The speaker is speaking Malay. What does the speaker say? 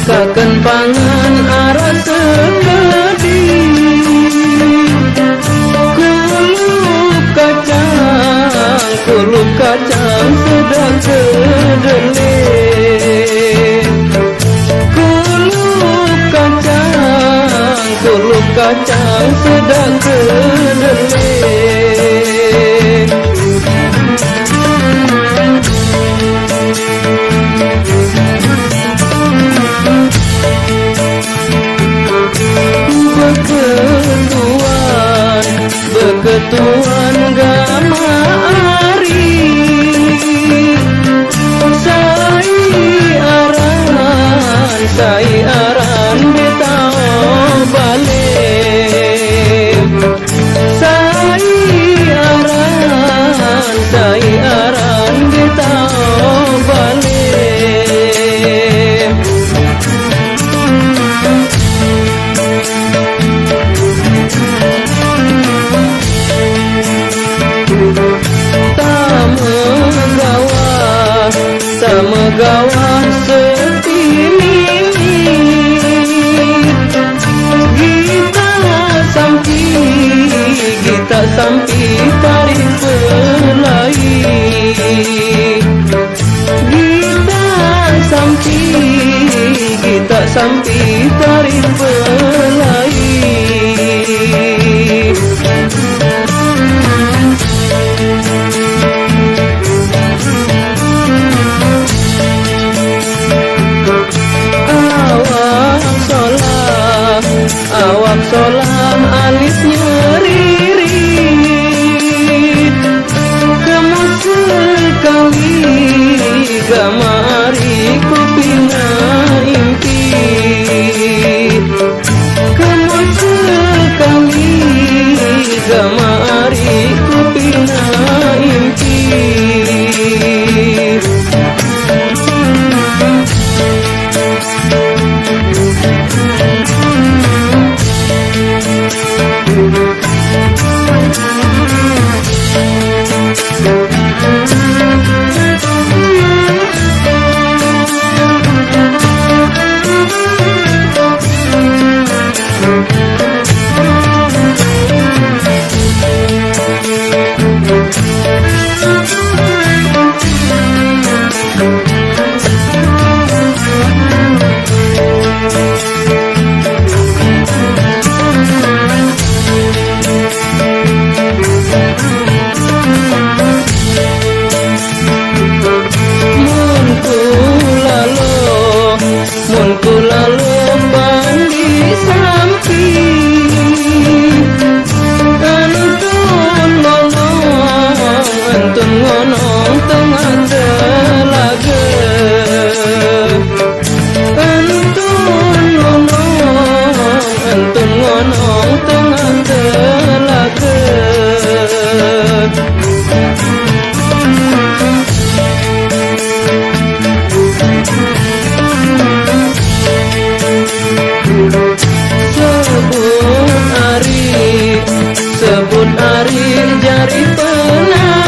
Kaken pangan arah sekedi, kulup kacang sedang kedele, kulup kacang sedang kedele. Beketuan gama ari, sai aran betao balik, sai aran betao balik. Megawah setini, kita sampi tarik pelai, kita sampi tarik pelai. Awak solam alis nyeririt, kamu sekali gamari kupina impi, kamu sekali gamari kupina impi. Sebut ari jari penang.